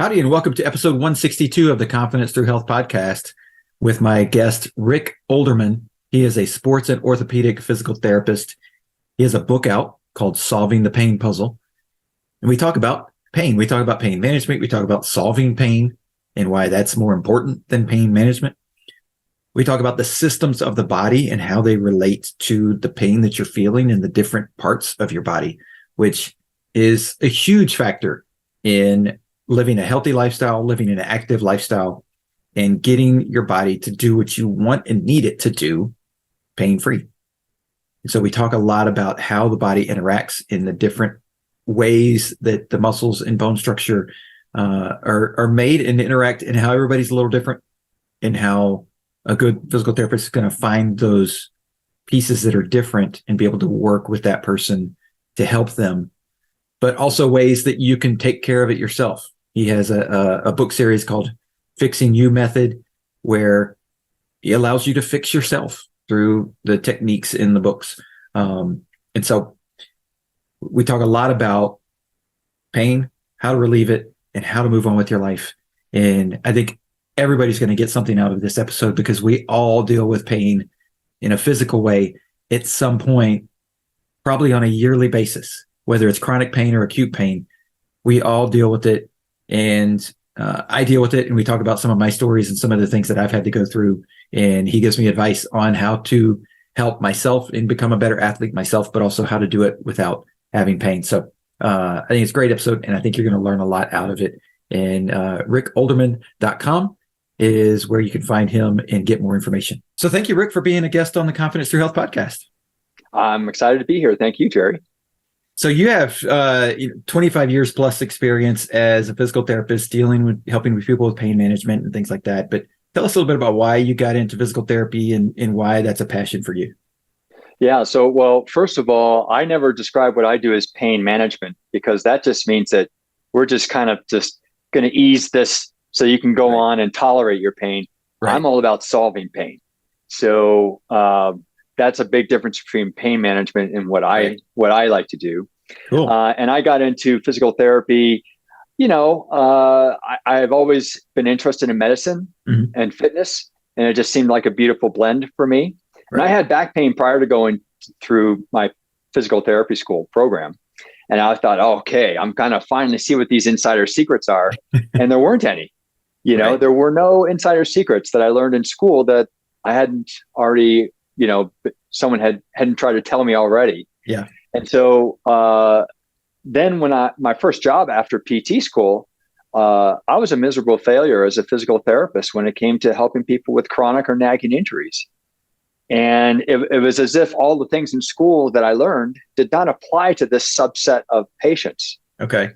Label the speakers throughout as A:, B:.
A: Howdy, and welcome to episode 162 of the Confidence Through Health podcast with my guest, Rick Olderman. He is a sports and orthopedic physical therapist. He has a book out called Solving the Pain Puzzle. And we talk about pain. We talk about pain management. We talk about solving pain and why that's more important than pain management. We talk about the systems of the body and how they relate to the pain that you're feeling in the different parts of your body, which is a huge factor in living a healthy lifestyle, living an active lifestyle, and getting your body to do what you want and need it to do pain-free. And so we talk a lot about how the body interacts in the different ways that the muscles and bone structure are made and interact, and how everybody's a little different, and how a good physical therapist is going to find those pieces that are different and be able to work with that person to help them, but also ways that you can take care of it yourself. He has a book series called Fixing You Method, where he allows you to fix yourself through the techniques in the books. And so we talk a lot about pain, how to relieve it, and how to move on with your life. And I think everybody's going to get something out of this episode, because we all deal with pain in a physical way at some point, probably on a yearly basis, whether it's chronic pain or acute pain. We all deal with it. And I deal with it, and we talk about some of my stories and some of the things that I've had to go through. And he gives me advice on how to help myself and become a better athlete myself, but also how to do it without having pain. So I think it's a great episode, and I think you're going to learn a lot out of it. And rickolderman.com is where you can find him and get more information. So thank you, Rick, for being a guest on the Confidence Through Health podcast.
B: I'm excited to be here. Thank you, Jerry.
A: So you have 25 years plus experience as a physical therapist, helping with people with pain management and things like that. But tell us a little bit about why you got into physical therapy and why that's a passion for you.
B: Yeah. So, well, first of all, I never describe what I do as pain management, because that just means that we're just kind of just going to ease this so you can go on and tolerate your pain. Right. I'm all about solving pain. So that's a big difference between pain management and what I like to do. Cool. And I got into physical therapy. I've always been interested in medicine and fitness, and it just seemed like a beautiful blend for me. Right. And I had back pain prior to going through my physical therapy school program. And I thought, okay, I'm kind of finally see what these insider secrets are. And there weren't any. There were no insider secrets that I learned in school that I hadn't already, someone hadn't tried to tell me already.
A: Yeah.
B: And so then when my first job after PT school, I was a miserable failure as a physical therapist when it came to helping people with chronic or nagging injuries. And it was as if all the things in school that I learned did not apply to this subset of patients.
A: Okay.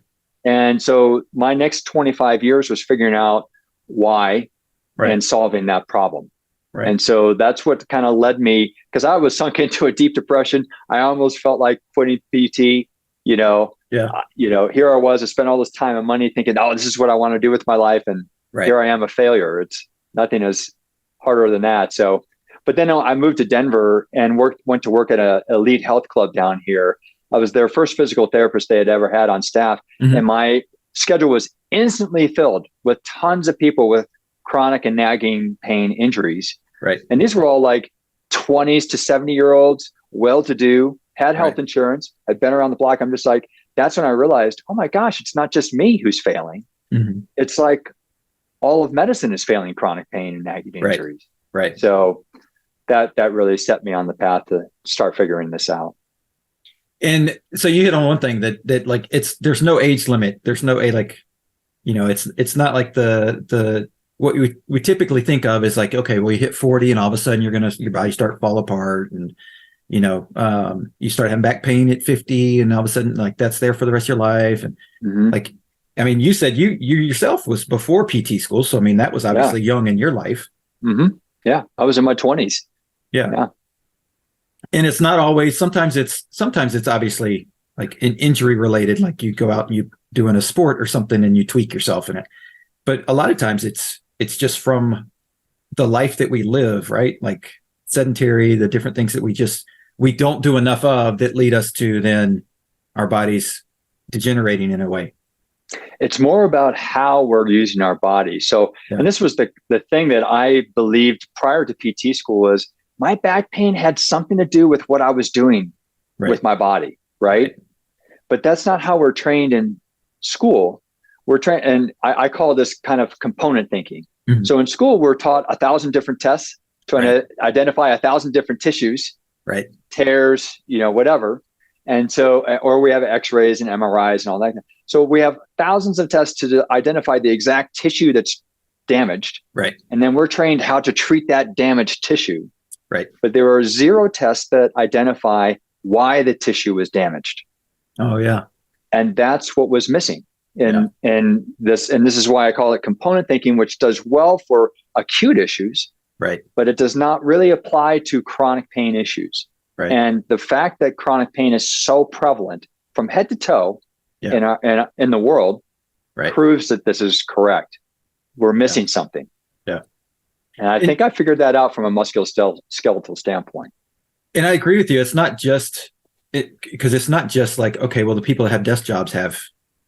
B: And so my next 25 years was figuring out why and solving that problem. Right. And so that's what kind of led me, because I was sunk into a deep depression. I almost felt like quitting PT, here I was, I spent all this time and money thinking, this is what I want to do with my life. And here I am, a failure. It's nothing is harder than that. So, but then I moved to Denver and went to work at an elite health club down here. I was their first physical therapist they had ever had on staff. And my schedule was instantly filled with tons of people with chronic and nagging pain injuries.
A: Right.
B: And these were all like 20s to 70-year-olds, well-to-do, had health insurance, had been around the block. I'm just like, that's when I realized, oh my gosh, it's not just me who's failing. It's like all of medicine is failing chronic pain and nagging injuries.
A: Right.
B: So that really set me on the path to start figuring this out.
A: And so you hit on one thing that like there's no age limit. There's no it's not like the what we typically think of is like, okay, well, you hit 40 and all of a sudden your body start to fall apart, and you start having back pain at 50, and all of a sudden like that's there for the rest of your life. And like, I mean, you said you yourself was before PT school, so I mean that was obviously young in your life.
B: Yeah, I was in my 20s.
A: Yeah. And it's not always. Sometimes it's obviously like an injury related, like you go out and you doing a sport or something and you tweak yourself in it. But a lot of times it's just from the life that we live, right? Like sedentary, the different things that we don't do enough of that lead us to then our bodies degenerating in a way.
B: It's more about how we're using our body. So,
A: Yeah.
B: and this was the thing that I believed prior to PT school was my back pain had something to do with what I was doing with my body, right? But that's not how we're trained in school. We're trained, and I call this kind of component thinking.
A: Mm-hmm.
B: So in school, we're taught 1,000 different tests, trying to identify 1,000 different tissues, tears, whatever. And so, or we have x-rays and MRIs and all that. So we have thousands of tests to identify the exact tissue that's damaged. And then we're trained how to treat that damaged tissue. But there are 0 tests that identify why the tissue was damaged.
A: Oh yeah.
B: And that's what was missing. And this is why I call it component thinking, which does well for acute issues, but it does not really apply to chronic pain issues. And the fact that chronic pain is so prevalent from head to toe in the world proves that this is correct. We're missing something. And I think I figured that out from a musculoskeletal standpoint.
A: And I agree with you. It's not just because it's not just like, okay, well, the people that have desk jobs have,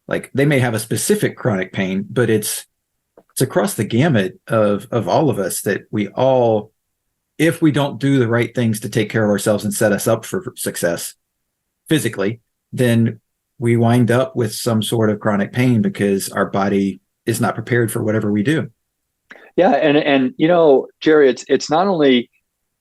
A: like, they may have a specific chronic pain, but it's across the gamut of all of us that we all, if we don't do the right things to take care of ourselves and set us up for success physically, then we wind up with some sort of chronic pain because our body is not prepared for whatever we do.
B: Yeah. And Jerry, it's not only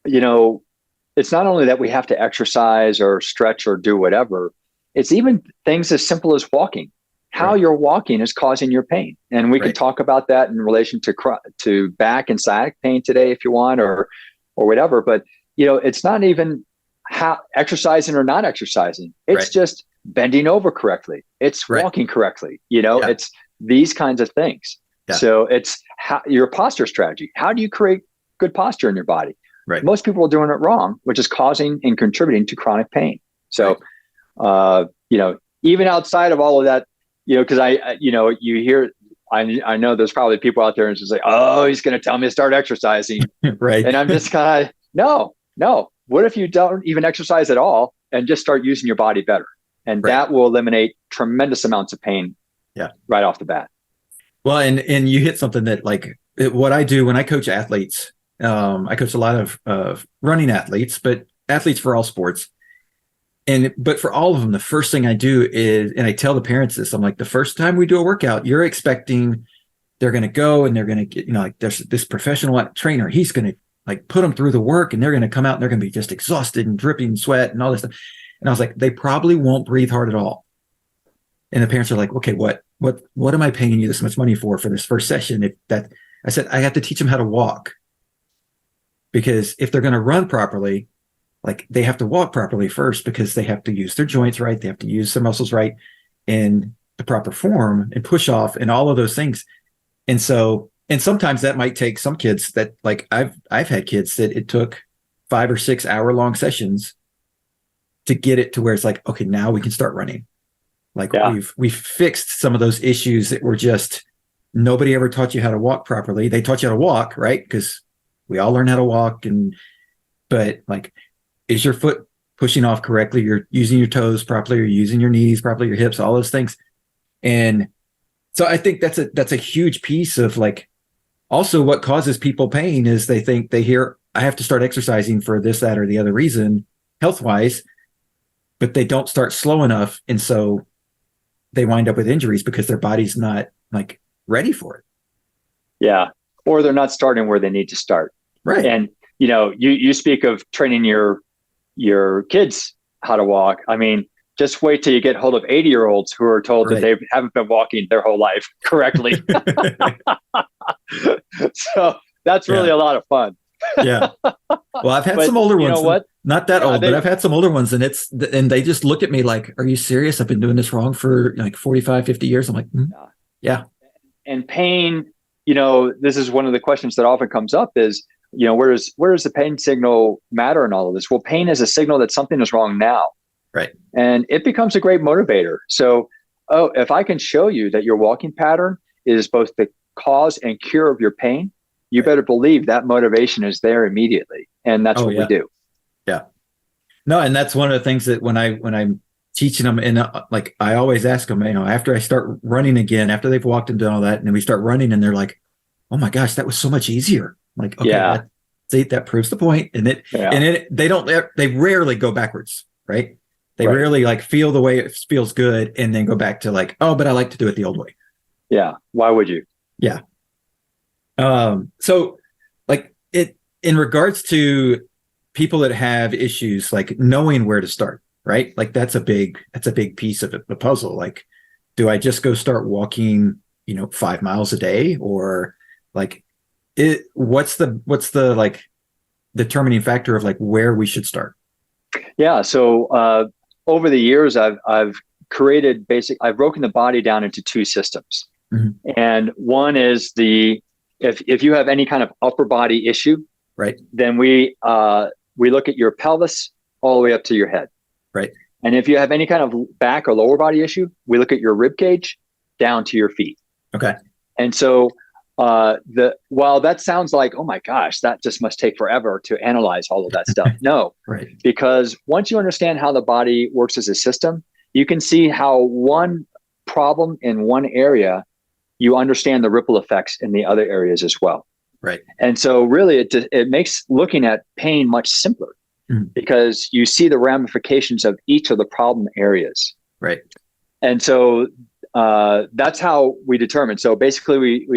B: that we have to exercise or stretch or do whatever. It's even things as simple as walking. How you're walking is causing your pain. And we can talk about that in relation to back and sciatic pain today, if you want, or whatever. But, it's not even how exercising or not exercising. It's just bending over correctly. It's walking correctly. It's these kinds of things. So it's your posture strategy. How do you create good posture in your body? Most people are doing it wrong, which is causing and contributing to chronic pain. So, even outside of all of that, because you hear, I know there's probably people out there and just like, oh, he's going to tell me to start exercising. And I'm just kind of, no. What if you don't even exercise at all and just start using your body better? And that will eliminate tremendous amounts of pain right off the bat.
A: Well, and you hit something that, like, what I do when I coach athletes, I coach a lot of running athletes, but athletes for all sports. But for all of them, the first thing I do is, and I tell the parents this, I'm like, the first time we do a workout, you're expecting they're going to go and they're going to get, like, there's this professional trainer, he's going to, like, put them through the work and they're going to come out and they're going to be just exhausted and dripping sweat and all this stuff. And I was like, they probably won't breathe hard at all. And the parents are like, okay, what am I paying you this much money for this first session? I said, I have to teach them how to walk, because if they're going to run properly, like, they have to walk properly first, because they have to use their joints right. They have to use their muscles right in the proper form and push off and all of those things. And so, and sometimes that might take some kids that, like, I've had kids that it took 5 or 6 hour long sessions to get it to where it's like, okay, now we can start running. Like, we've fixed some of those issues that were just, nobody ever taught you how to walk properly. They taught you how to walk, right? Because we all learn how to walk, but like, is your foot pushing off correctly? You're using your toes properly, you're using your knees properly, your hips, all those things. And so I think that's a huge piece of, like, also what causes people pain is they hear, I have to start exercising for this, that, or the other reason, health-wise, but they don't start slow enough. And so they wind up with injuries because their body's not, like, ready for it. Yeah.
B: Or they're not starting where they need to start.
A: Right.
B: And, you speak of training your kids how to walk. I mean, just wait till you get hold of 80-year-olds who are told that they haven't been walking their whole life correctly. So that's really a lot of fun.
A: Yeah. Well, I've had some older ones. You know what? Not that old, but I've had some older ones, and they just look at me like, are you serious? I've been doing this wrong for like 45, 50 years. I'm like, yeah.
B: And pain, this is one of the questions that often comes up is, where does the pain signal matter in all of this? Well, pain is a signal that something is wrong now.
A: Right.
B: And it becomes a great motivator. So, if I can show you that your walking pattern is both the cause and cure of your pain, you better believe that motivation is there immediately. And that's what we do.
A: Yeah. No, and that's one of the things that when I'm teaching them. And like, I always ask them, after I start running again, after they've walked and done all that, and then we start running and they're like, oh my gosh, that was so much easier. I'm like, okay, that proves the point. And they rarely go backwards, right? They rarely like feel the way it feels good and then go back to like, oh, but I like to do it the old way.
B: Yeah. Why would you?
A: Yeah. So like in regards to people that have issues, like knowing where to start, right? Like that's a big piece of the puzzle. Like, do I just go start walking, 5 miles a day, or like what's the like determining factor of like where we should start?
B: Yeah. So, over the years, I've created I've broken the body down into two systems. Mm-hmm. And one is if you have any kind of upper body issue,
A: right,
B: then we look at your pelvis all the way up to your head.
A: Right.
B: And if you have any kind of back or lower body issue, we look at your rib cage down to your feet.
A: Okay.
B: And so while that sounds like, oh my gosh, that just must take forever to analyze all of that stuff. No,
A: right.
B: Because once you understand how the body works as a system, you can see how one problem in one area, you understand the ripple effects in the other areas as well.
A: Right.
B: And so really it makes looking at pain much simpler, because you see the ramifications of each of the problem areas.
A: Right.
B: And so that's how we determine. So basically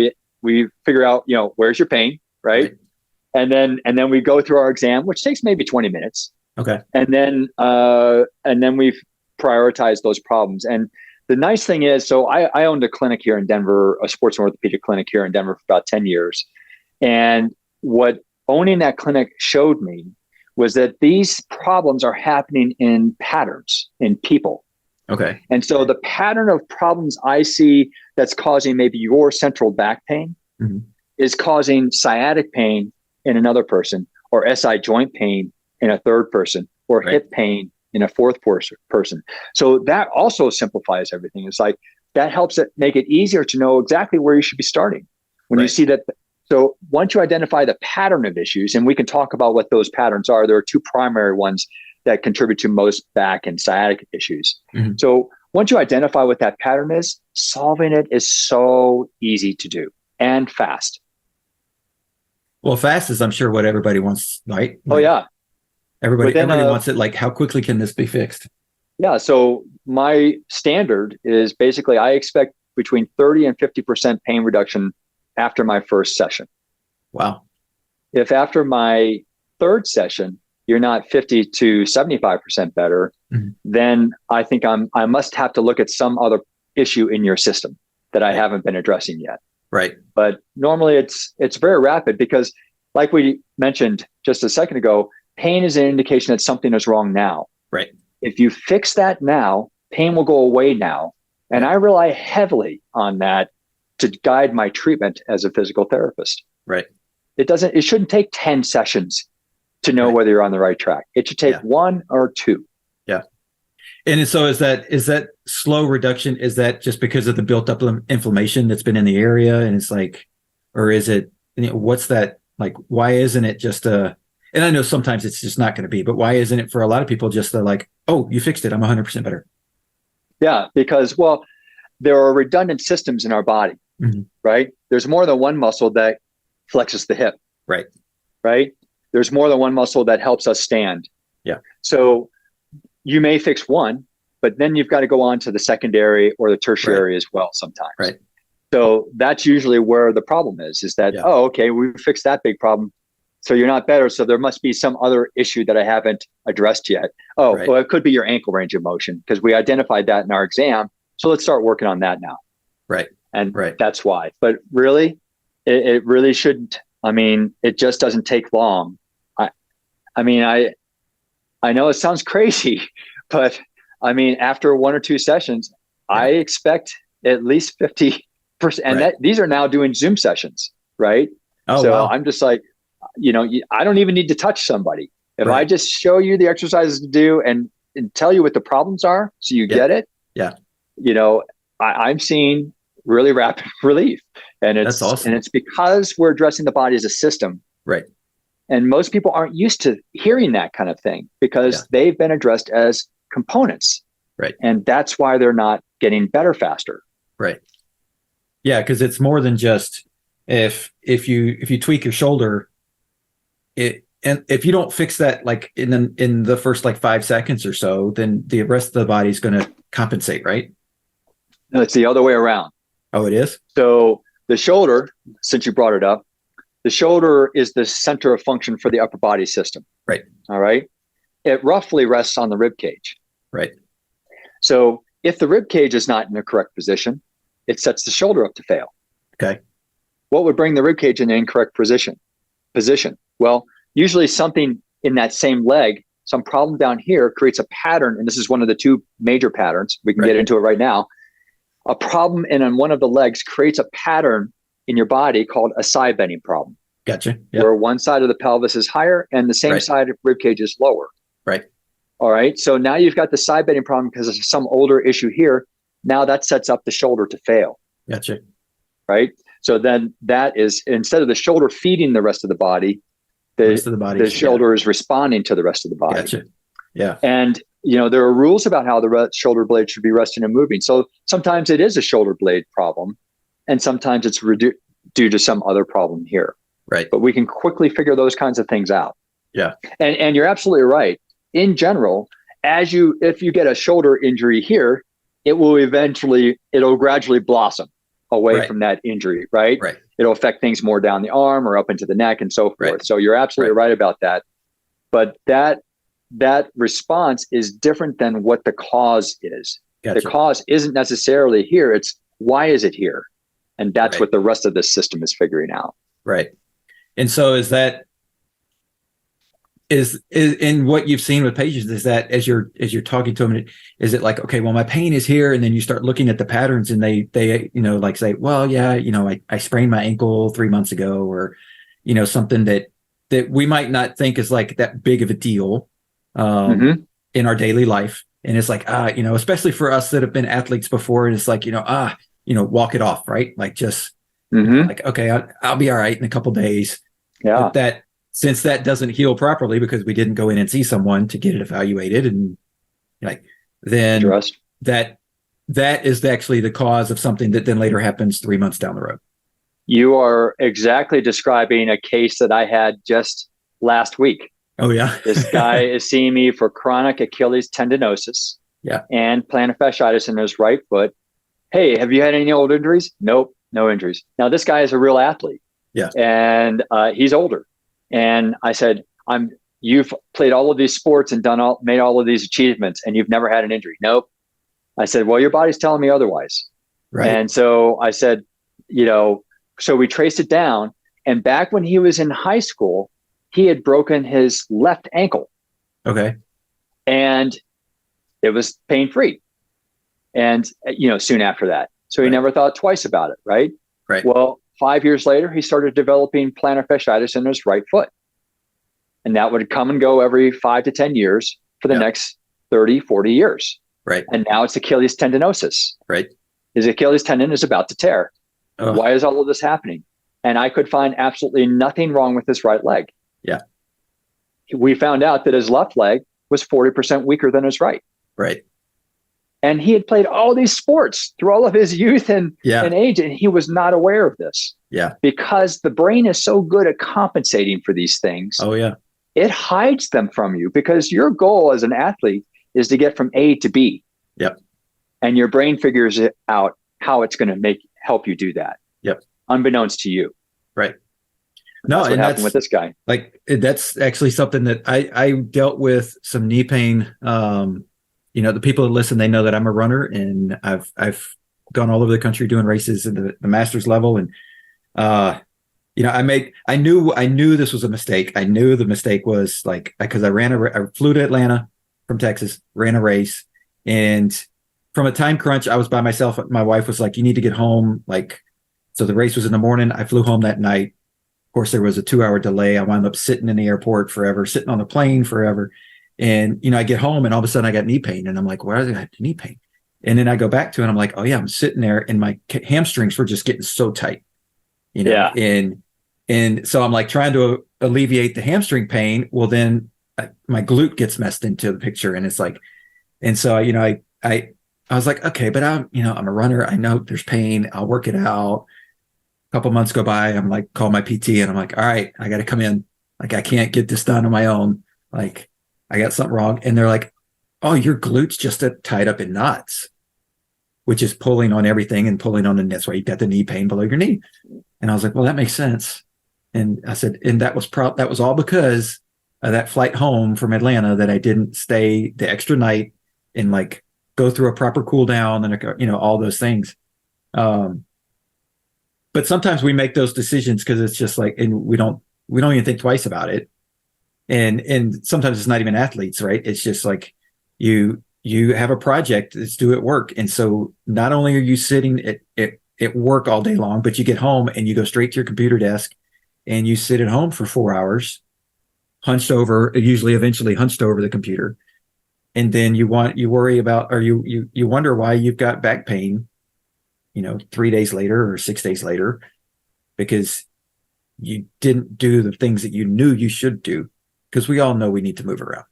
B: we figure out, where's your pain, right? And then we go through our exam, which takes maybe 20 minutes.
A: Okay.
B: And then we prioritize those problems. And the nice thing is, so I owned a clinic here in Denver, a sports and orthopedic clinic here in Denver for about 10 years. And what owning that clinic showed me was that these problems are happening in patterns in people.
A: Okay.
B: And so the pattern of problems I see that's causing maybe your central back pain is causing sciatic pain in another person, or SI joint pain in a third person, or hip pain in a fourth person. So that also simplifies everything. It's like that helps it make it easier to know exactly where you should be starting when you see that. So once you identify the pattern of issues, and we can talk about what those patterns are, there are two primary ones that contribute to most back and sciatic issues. Mm-hmm. So once you identify what that pattern is, solving it is so easy to do and fast.
A: Well, fast is, I'm sure, what everybody wants, right? Like,
B: oh yeah.
A: Everybody wants it. Like, how quickly can this be fixed?
B: Yeah. So my standard is basically I expect between 30 and 50% pain reduction after my first session.
A: Wow.
B: If after my third session, you're not 50 to 75% better, then I think I must have to look at some other issue in your system that I haven't been addressing yet.
A: Right.
B: But normally it's very rapid, because like we mentioned just a second ago, pain is an indication that something is wrong now.
A: Right.
B: If you fix that now, pain will go away now. And I rely heavily on that to guide my treatment as a physical therapist.
A: Right.
B: It shouldn't take 10 sessions to know whether you're on the right track. It should take one or two.
A: Yeah. And so is that slow reduction, is that just because of the built up inflammation that's been in the area? And it's like, or is it, what's that like, why isn't it just and I know sometimes it's just not going to be, but why isn't it for a lot of people just like, oh, you fixed it, I'm 100% better?
B: Yeah, because, well, there are redundant systems in our body, right? There's more than one muscle that flexes the hip.
A: Right.
B: Right. There's more than one muscle that helps us stand.
A: Yeah.
B: So you may fix one, but then you've got to go on to the secondary or the tertiary as well sometimes.
A: Right.
B: So that's usually where the problem is that, oh, okay, we fixed that big problem. So you're not better. So there must be some other issue that I haven't addressed yet. Oh, well, it could be your ankle range of motion, because we identified that in our exam. So let's start working on that now.
A: Right.
B: And that's why. But really, it really shouldn't. I mean, it just doesn't take long. I mean, I know it sounds crazy, but I mean, after one or two sessions, I expect at least 50%. And these are now doing Zoom sessions, right?
A: Oh,
B: so
A: wow.
B: I'm just like, I don't even need to touch somebody. If I just show you the exercises to do and tell you what the problems are, so you get it.
A: Yeah.
B: I'm seeing really rapid relief, and
A: that's awesome.
B: And it's because we're addressing the body as a system.
A: Right.
B: And most people aren't used to hearing that kind of thing, because they've been addressed as components.
A: Right.
B: And that's why they're not getting better faster.
A: Right. Yeah, because it's more than just if you tweak your shoulder, and if you don't fix that like in the first like 5 seconds or so, then the rest of the body's going to compensate, right?
B: No, it's the other way around.
A: Oh, it is?
B: So the shoulder, since you brought it up, the shoulder is the center of function for the upper body system.
A: Right.
B: All right. It roughly rests on the rib cage.
A: Right.
B: So if the rib cage is not in the correct position, it sets the shoulder up to fail.
A: Okay.
B: What would bring the rib cage in the incorrect position? Well, usually something in that same leg, some problem down here creates a pattern. And this is one of the two major patterns. We can get into it right now. A problem on one of the legs creates a pattern in your body called a side bending problem.
A: Gotcha.
B: Yep. Where one side of the pelvis is higher and the same side of rib cage is lower.
A: Right.
B: All right. So now you've got the side bending problem because of some older issue here. Now that sets up the shoulder to fail.
A: Gotcha.
B: Right. So then that is, instead of the shoulder feeding the rest of the body, the shoulder is responding to the rest of the body.
A: Gotcha. Yeah.
B: And, there are rules about how the shoulder blade should be resting and moving. So sometimes it is a shoulder blade problem and sometimes it's due to some other problem here.
A: Right.
B: But we can quickly figure those kinds of things out.
A: Yeah.
B: And you're absolutely right. In general, if you get a shoulder injury here, it'll gradually blossom away from that injury, right?
A: Right.
B: It'll affect things more down the arm or up into the neck and so forth.
A: Right.
B: So you're absolutely right about that. But that response is different than what the cause is.
A: Gotcha.
B: The cause isn't necessarily here. It's why is it here? And that's what the rest of the system is figuring out.
A: Right. And so is in what you've seen with patients, is that as you're talking to them, is it like, okay, well, my pain is here, and then you start looking at the patterns and they like say, well, yeah, I sprained my ankle 3 months ago, or something that we might not think is like that big of a deal in our daily life. And it's like, especially for us that have been athletes before, and it's like, walk it off, right? Like just like, okay, I'll be all right in a couple days.
B: Yeah.
A: But since that doesn't heal properly because we didn't go in and see someone to get it evaluated, and then
B: addressed,
A: that is actually the cause of something that then later happens 3 months down the road.
B: You are exactly describing a case that I had just last week.
A: Oh yeah.
B: This guy is seeing me for chronic Achilles tendinosis and plantar fasciitis in his right foot. Hey, have you had any old injuries? Nope, no injuries. Now this guy is a real athlete.
A: Yeah.
B: And he's older. And I said, you've played all of these sports and made all of these achievements, and you've never had an injury. Nope. I said, well, your body's telling me otherwise.
A: Right.
B: And so I said, so we traced it down. And back when he was in high school, he had broken his left ankle.
A: Okay.
B: And it was pain-free. And, soon after that. So he never thought twice about it. Right.
A: Right.
B: Well, 5 years later, he started developing plantar fasciitis in his right foot. And that would come and go every 5 to 10 years for the next 30, 40 years.
A: Right.
B: And now it's Achilles tendinosis.
A: Right.
B: His Achilles tendon is about to tear.
A: Oh.
B: Why is all of this happening? And I could find absolutely nothing wrong with his right leg.
A: Yeah.
B: We found out that his left leg was 40% weaker than his right.
A: Right.
B: And he had played all these sports through all of his youth and age, and he was not aware of this.
A: Yeah.
B: Because the brain is so good at compensating for these things.
A: Oh, yeah.
B: It hides them from you because your goal as an athlete is to get from A to B.
A: Yep.
B: And your brain figures it out how it's going to help you do that.
A: Yep.
B: Unbeknownst to you.
A: Right.
B: That's what happened with this guy.
A: Like, that's actually something that I dealt with some knee pain. The people that listen, they know that I'm a runner, and I've gone all over the country doing races at the master's level. And, I knew this was a mistake. I knew the mistake was like, because I flew to Atlanta from Texas, ran a race. And from a time crunch, I was by myself. My wife was like, you need to get home. So the race was in the morning. I flew home that night. Of course, there was a 2-hour delay. I wound up sitting in the airport forever, sitting on the plane forever. And, I get home and all of a sudden I got knee pain, and I'm like, why do I have knee pain? And then I go back to it and I'm like, oh yeah, I'm sitting there and my hamstrings were just getting so tight,
B: Yeah.
A: And so I'm like trying to alleviate the hamstring pain. Well, then my glute gets messed into the picture, and it's like, and so, I I was like, okay, but I'm a runner. I know there's pain. I'll work it out. A couple months go by. I'm like, call my PT and I'm like, all right, I got to come in. Like, I can't get this done on my own. Like, I got something wrong. And they're like, oh, your glutes just tied up in knots, which is pulling on everything and pulling on the, that's why you got the knee pain below your knee. And I was like, well, that makes sense. And I said, and that was all because of that flight home from Atlanta that I didn't stay the extra night and like go through a proper cool down and, all those things. But sometimes we make those decisions because it's just like, and we don't even think twice about it. And sometimes it's not even athletes, right? It's just like you have a project, let's do it work. And so not only are you sitting at work all day long, but you get home and you go straight to your computer desk and you sit at home for 4 hours, eventually hunched over the computer. And then you worry about, or you wonder why you've got back pain, 3 days later or 6 days later, because you didn't do the things that you knew you should do. Because we all know we need to move around.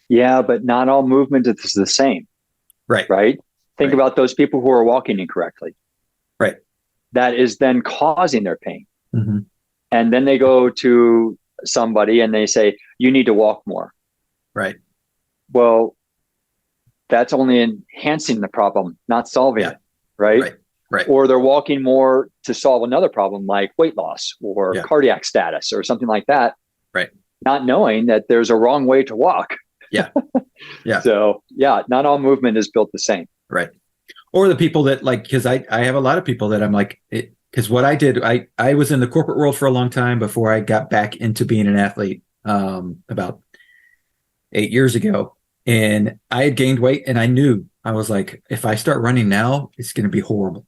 B: Yeah, but not all movement is the same.
A: Right.
B: Right. Think about those people who are walking incorrectly.
A: Right.
B: That is then causing their pain.
A: Mm-hmm.
B: And then they go to somebody and they say, you need to walk more.
A: Right.
B: Well, that's only enhancing the problem, not solving it. Right.
A: Right.
B: Or they're walking more to solve another problem like weight loss or cardiac status or something like that.
A: Right.
B: Not knowing that there's a wrong way to walk.
A: Yeah. Yeah.
B: So not all movement is built the same.
A: Right. Or the people that because I have a lot of people that I'm like, because what I did, I was in the corporate world for a long time before I got back into being an athlete about 8 years ago. And I had gained weight and I knew, I was like, if I start running now, it's going to be horrible.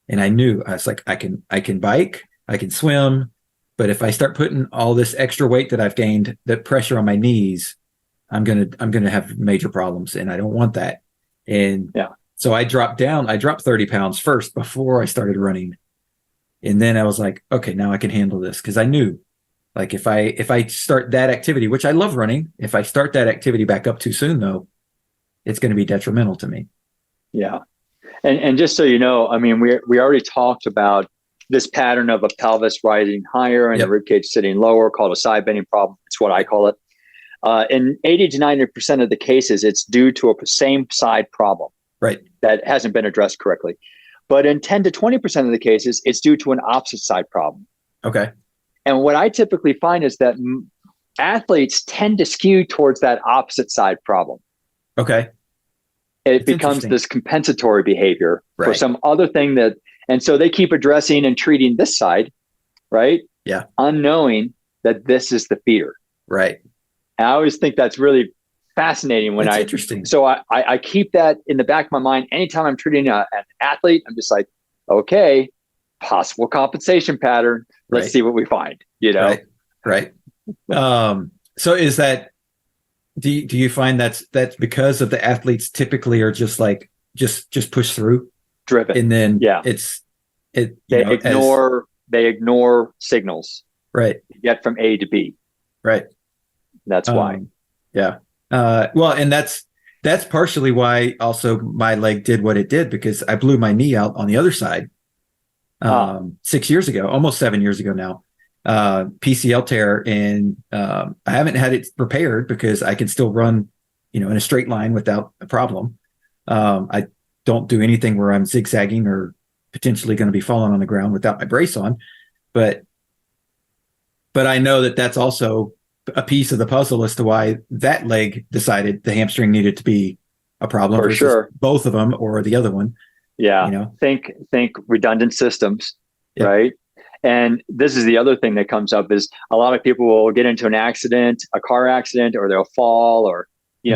A: And I knew, I was like, I can bike, I can swim, but if I start putting all this extra weight that I've gained, that pressure on my knees, I'm gonna have major problems, and I don't want that. And so I dropped 30 pounds first before I started running, and then I was like, okay, now I can handle this, because I knew, like, if I start that activity, which I love running, if I start that activity back up too soon, though, it's going to be detrimental to me.
B: Yeah, and just so you know, I mean, we already talked about this pattern of a pelvis rising higher and the ribcage sitting lower, called a side bending problem. It's what I call it. In 80 to 90% of the cases, it's due to a same side problem,
A: right,
B: that hasn't been addressed correctly. But in 10 to 20% of the cases, it's due to an opposite side problem.
A: Okay.
B: And what I typically find is that athletes tend to skew towards that opposite side problem.
A: Okay.
B: It becomes this compensatory behavior for some other thing and so they keep addressing and treating this side, right?
A: Yeah.
B: Unknowing that this is the fear.
A: Right.
B: And I always think that's really fascinating
A: interesting.
B: So I keep that in the back of my mind. Anytime I'm treating an athlete, I'm just like, okay, possible compensation pattern. Let's see what we find,
A: Right. So is that, do you find that's because of the athletes typically are just like, just push through?
B: Driven.
A: And then
B: they ignore signals.
A: Right.
B: To get from A to B.
A: Right.
B: That's why.
A: Yeah. Well, and that's partially why also my leg did what it did, because I blew my knee out on the other side 6 years ago, almost 7 years ago now. PCL tear, and I haven't had it repaired because I can still run, in a straight line without a problem. I don't do anything where I'm zigzagging or potentially going to be falling on the ground without my brace on, but I know that that's also a piece of the puzzle as to why that leg decided the hamstring needed to be a problem
B: for sure.
A: Both of them or the other one.
B: Yeah. Think redundant systems, right? And this is the other thing that comes up is a lot of people will get into an accident, a car accident, or they'll fall or,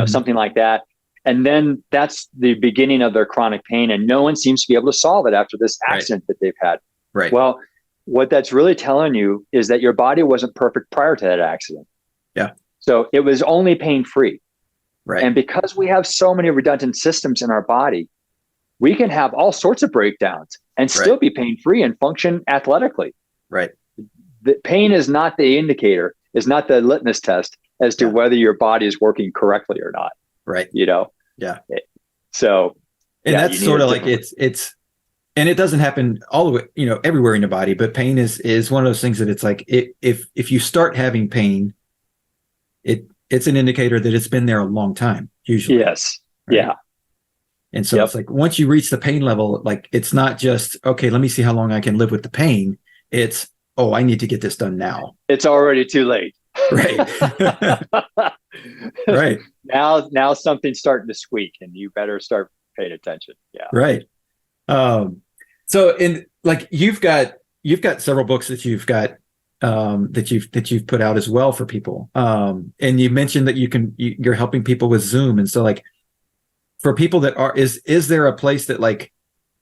B: something like that. And then that's the beginning of their chronic pain. And no one seems to be able to solve it after this accident that they've had.
A: Right.
B: Well, what that's really telling you is that your body wasn't perfect prior to that accident.
A: Yeah.
B: So it was only pain-free.
A: Right.
B: And because we have so many redundant systems in our body, we can have all sorts of breakdowns and still be pain-free and function athletically.
A: Right.
B: The pain is not the indicator, is not the litmus test as to whether your body is working correctly or not.
A: Right.
B: Yeah. So,
A: and that's sort of like it's, and it doesn't happen all the way, everywhere in the body, but pain is one of those things that it's like, if you start having pain, it's an indicator that it's been there a long time, usually.
B: Yes.
A: Right?
B: Yeah.
A: And so it's like, once you reach the pain level, like, it's not just, okay, let me see how long I can live with the pain. It's, oh, I need to get this done now.
B: It's already too late.
A: Right. Right.
B: Now something's starting to squeak and you better start paying attention. Yeah.
A: Right. So in like, you've got several books that you've got, that you've put out as well for people. And you mentioned that you're helping people with Zoom. And so, like, for people that is there a place that, like,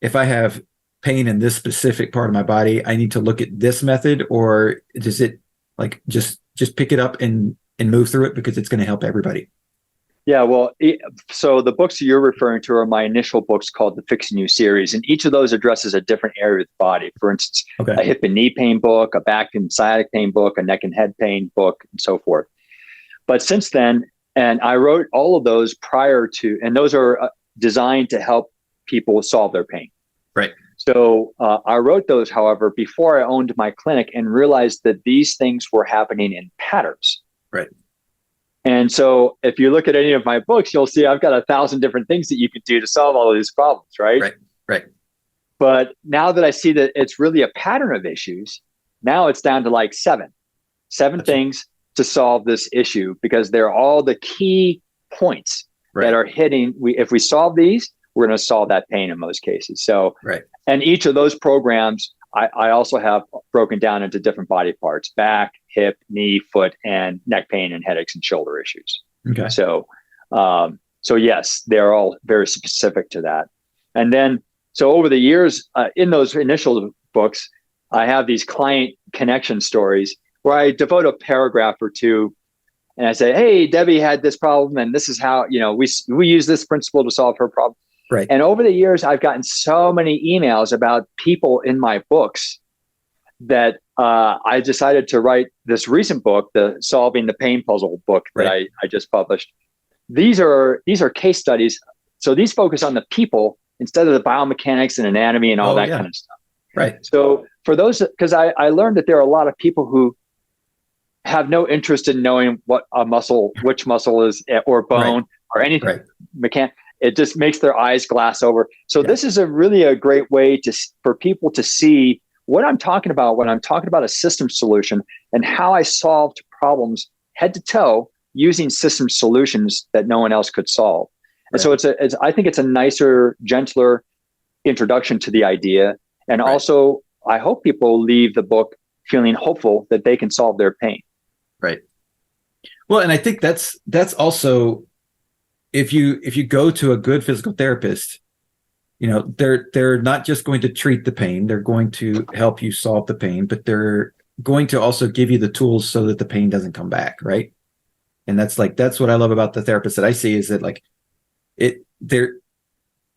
A: if I have pain in this specific part of my body, I need to look at this method, or does it, like, just pick it up and move through it because it's going to help everybody?
B: Yeah, well, so the books you're referring to are my initial books called the Fixing You series, and each of those addresses a different area of the body. For instance, a hip and knee pain book, a back and sciatic pain book, a neck and head pain book, and so forth. But since then, and I wrote all of those prior to, and those are designed to help people solve their pain.
A: Right.
B: So I wrote those, however, before I owned my clinic, and realized that these things were happening in patterns.
A: Right.
B: And so if you look at any of my books, you'll see I've got 1,000 different things that you could do to solve all of these problems, right?
A: Right. Right.
B: But now that I see that it's really a pattern of issues, now it's down to like seven things to solve this issue, because they're all the key points that are hitting. If we solve these, we're going to solve that pain in most cases. So, and each of those programs, I also have broken down into different body parts: back, hip, knee, foot, and neck pain, and headaches and shoulder issues. Okay. So, so yes, they're all very specific to that. And then, so over the years, in those initial books, I have these client connection stories where I devote a paragraph or two, and I say, "Hey, Debbie had this problem, and this is how, we use this principle to solve her problem."
A: Right.
B: And over the years, I've gotten so many emails about people in my books that I decided to write this recent book, the Solving the Pain Puzzle book that I just published. These are case studies. So these focus on the people instead of the biomechanics and anatomy and all that kind of stuff.
A: Right.
B: So for those, because I learned that there are a lot of people who have no interest in knowing what a muscle, which muscle is, or bone or anything mechanic. It just makes their eyes glass over. So this is really a great way for people to see what I'm talking about when I'm talking about a system solution, and how I solved problems head to toe using system solutions that no one else could solve. And so I think it's a nicer, gentler introduction to the idea. And also, I hope people leave the book feeling hopeful that they can solve their pain.
A: Right. Well, and I think that's also, if you go to a good physical therapist, they're not just going to treat the pain, they're going to help you solve the pain, but they're going to also give you the tools so that the pain doesn't come back. Right. And that's what I love about the therapists that I see, is that, like,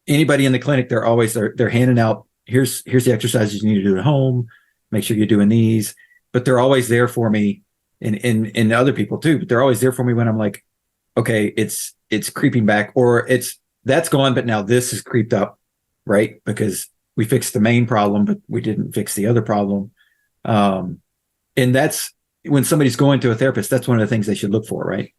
A: anybody in the clinic, they're handing out, here's the exercises you need to do at home, make sure you're doing these, but they're always there for me, and other people too, but they're always there for me when I'm like, okay, it's creeping back, or that's gone, but now this has creeped up, right? Because we fixed the main problem, but we didn't fix the other problem. And that's when somebody's going to a therapist, that's one of the things they should look for, right?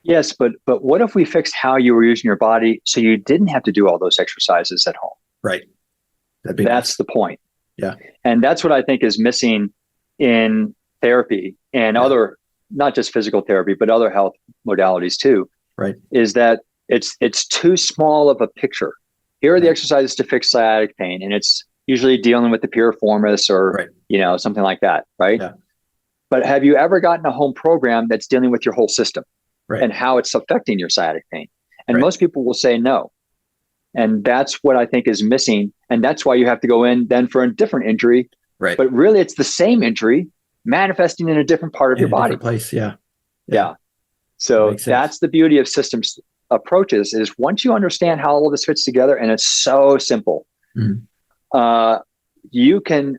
B: Yes, but what if we fixed how you were using your body so you didn't have to do all those exercises at home?
A: Right.
B: That's the point.
A: Yeah.
B: And that's what I think is missing in therapy and other, not just physical therapy, but other health modalities too.
A: Right.
B: Is that it's too small of a picture. Here are the exercises to fix sciatic pain, and it's usually dealing with the piriformis or something like that, right? Yeah. But have you ever gotten a home program that's dealing with your whole system and how it's affecting your sciatic pain? And most people will say no. And that's what I think is missing. And that's why you have to go in then for a different injury. Right. But really, it's the same injury manifesting in a different part of your body.
A: Place. Yeah.
B: So that's the beauty of systems approaches, is once you understand how all of this fits together, and it's so simple, you can,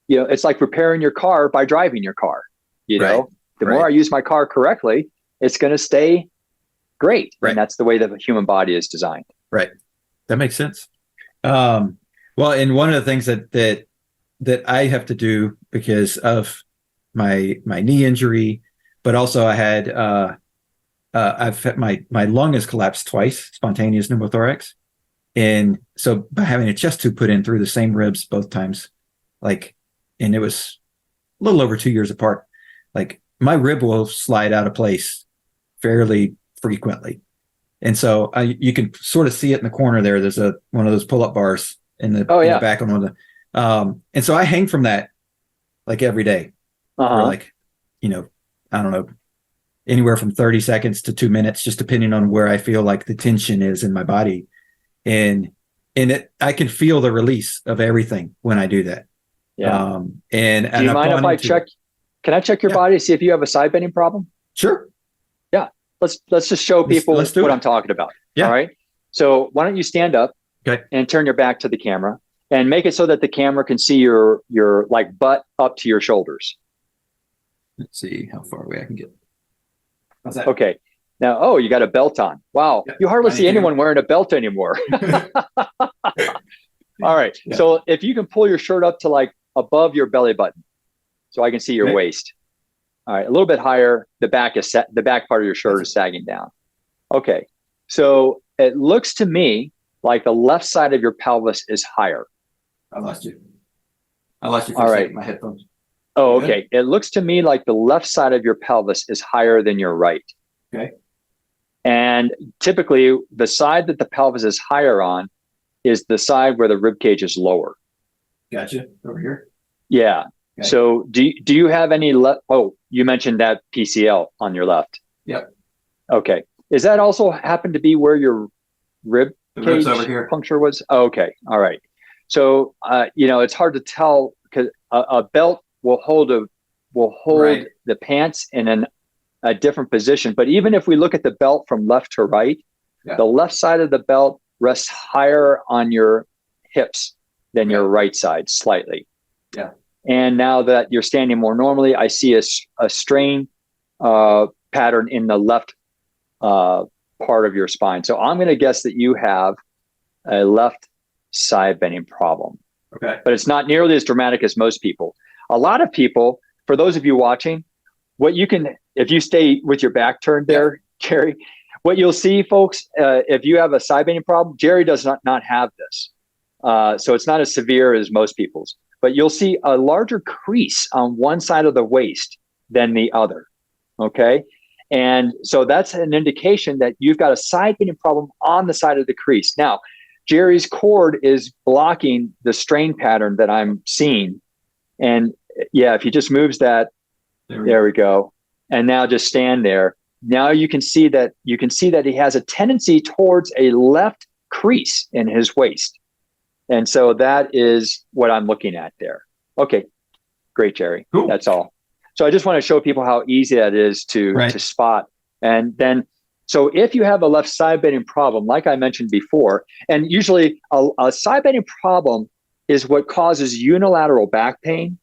B: it's like repairing your car by driving your car. The more I use my car correctly, it's going to stay great. And that's the way that the human body is designed.
A: Right. That makes sense. Well, and one of the things that I have to do because of my knee injury, but also I had I've had my lung has collapsed twice, spontaneous pneumothorax, and so by having a chest tube put in through the same ribs both times, like, and it was a little over 2 years apart. Like my rib will slide out of place fairly frequently, and so you can sort of see it in the corner there. There's one of those pull-up bars in the back on one of the, and so I hang from that like every day for like, I don't know, anywhere from 30 seconds to 2 minutes, just depending on where I feel like the tension is in my body. And I can feel the release of everything when I do that.
B: Yeah.
A: And
B: do you mind if I check? Can I check your body to see if you have a side bending problem?
A: Sure.
B: Yeah. Let's just show people what I'm talking about. Yeah. All right. So why don't you stand up and turn your back to the camera and make it so that the camera can see your like butt up to your shoulders.
A: Let's see how far away I can get. How's that?
B: Okay. Now, you got a belt on. Wow. Yeah, you hardly see anyone wearing a belt anymore. All right. Yeah. So if you can pull your shirt up to like above your belly button so I can see your waist. All right. A little bit higher. The back part of your shirt is sagging down. Okay. So it looks to me like the left side of your pelvis is higher.
A: I lost you for a second. My headphones.
B: Oh, okay. It looks to me like the left side of your pelvis is higher than your right.
A: Okay.
B: And typically the side that the pelvis is higher on is the side where the rib cage is lower.
A: Gotcha. Over here.
B: Yeah. Okay. So do you have any you mentioned that PCL on your left.
A: Yep.
B: Okay. Is that also happen to be where your rib cage
A: over here
B: puncture was? Oh, okay. All right. So it's hard to tell because a belt will hold the pants in a different position. But even if we look at the belt from left to right, the left side of the belt rests higher on your hips than your right side slightly.
A: Yeah.
B: And now that you're standing more normally, I see a strain pattern in the left part of your spine. So I'm going to guess that you have a left side bending problem.
A: Okay.
B: But it's not nearly as dramatic as most people. A lot of people, for those of you watching, if you stay with your back turned there, Jerry, what you'll see, folks, if you have a side bending problem, Jerry does not have this. So it's not as severe as most people's, but you'll see a larger crease on one side of the waist than the other. Okay. And so that's an indication that you've got a side bending problem on the side of the crease. Now, Jerry's cord is blocking the strain pattern that I'm seeing. And if he just moves that, there we go. And now just stand there. Now you can see that he has a tendency towards a left crease in his waist. And so that is what I'm looking at there. Okay, great, Jerry.
A: Cool.
B: That's all. So I just want to show people how easy that is to spot. And then, so if you have a left side bending problem, like I mentioned before, and usually a side bending problem is what causes unilateral back pain,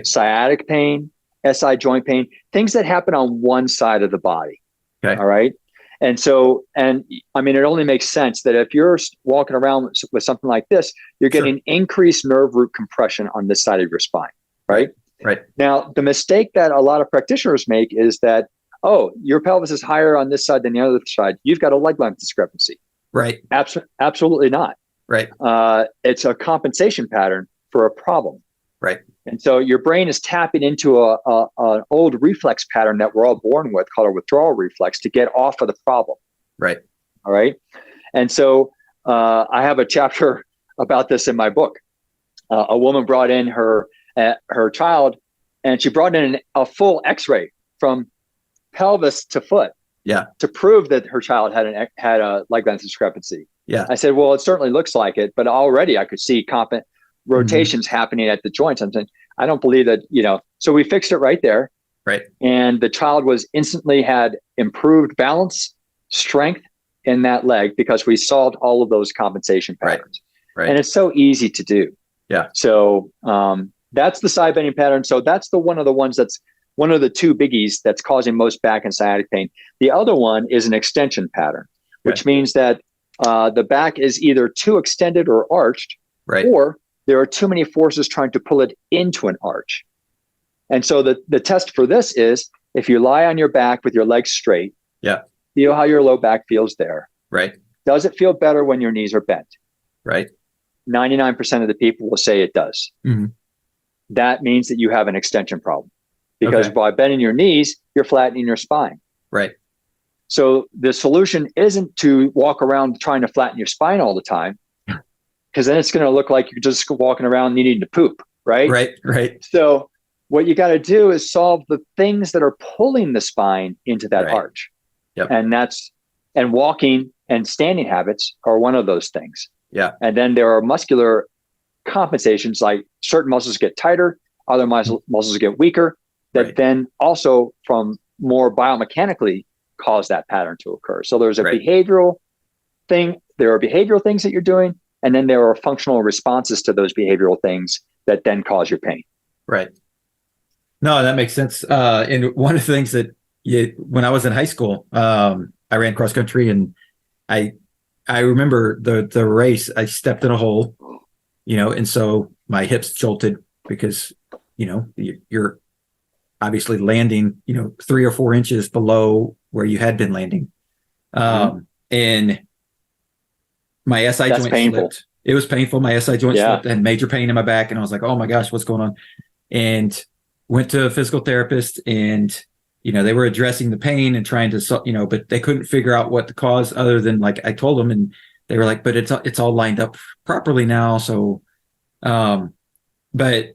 B: sciatic pain, SI joint pain, things that happen on one side of the body.
A: Okay.
B: All right. And so, I mean, it only makes sense that if you're walking around with something like this, you're getting increased nerve root compression on this side of your spine. Right.
A: Right.
B: Now, the mistake that a lot of practitioners make is that, your pelvis is higher on this side than the other side. You've got a leg length discrepancy.
A: Right.
B: Absolutely not.
A: Right.
B: It's a compensation pattern for a problem.
A: Right.
B: And so your brain is tapping into an old reflex pattern that we're all born with called a withdrawal reflex to get off of the problem.
A: Right.
B: All right. And so I have a chapter about this in my book. A woman brought in her child, and she brought in a full X-ray from pelvis to foot.
A: Yeah.
B: To prove that her child had a leg length discrepancy.
A: Yeah.
B: I said, well, it certainly looks like it, but already I could see rotations happening at the joints. I'm saying, I don't believe that, so we fixed it right there.
A: Right. And
B: the child instantly had improved balance, strength in that leg because we solved all of those compensation patterns.
A: Right.
B: And it's so easy to do.
A: Yeah.
B: So that's the side bending pattern. So that's one of the two biggies that's causing most back and sciatic pain. The other one is an extension pattern, which means that the back is either too extended or arched,
A: right,
B: or there are too many forces trying to pull it into an arch. And so the test for this is if you lie on your back with your legs straight,
A: yeah,
B: feel how your low back feels there.
A: right,
B: Does it feel better when your knees are bent?
A: right.
B: 99% of the people will say it does.
A: Mm-hmm.
B: That means that you have an extension problem, because by bending your knees, you're flattening your spine.
A: Right.
B: So the solution isn't to walk around trying to flatten your spine all the time, because then it's going to look like you're just walking around needing to poop, right?
A: Right, right.
B: So what you got to do is solve the things that are pulling the spine into that arch.
A: Yep.
B: And walking and standing habits are one of those things.
A: Yeah.
B: And then there are muscular compensations, like certain muscles get tighter, other muscles get weaker, that then also from more biomechanically cause that pattern to occur. So there's a behavioral thing. There are behavioral things that you're doing, and then there are functional responses to those behavioral things that then cause your pain.
A: Right. No, that makes sense. And one of the things that when I was in high school, I ran cross country, and I remember the race. I stepped in a hole, and so my hips jolted because, you're obviously landing, 3 or 4 inches below where you had been landing. And my SI joint slipped. It was painful. My SI joint slipped. I had major pain in my back, and I was like, oh my gosh, what's going on? And went to a physical therapist, and, they were addressing the pain and trying to, but they couldn't figure out what the cause, other than, like, I told them, and they were like, but it's all lined up properly now. So, but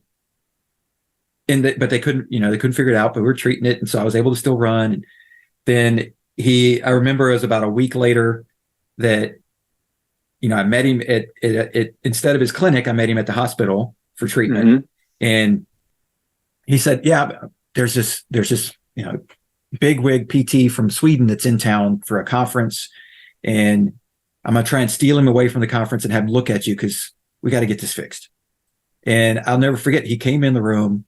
A: they couldn't, they couldn't figure it out, but we were treating it. And so I was able to still run. And then I remember it was about a week later that, I met him at instead of his clinic, I met him at the hospital for treatment. And he said, yeah, there's this, big wig PT from Sweden that's in town for a conference. And I'm going to try and steal him away from the conference and have him look at you, because we got to get this fixed. And I'll never forget, he came in the room.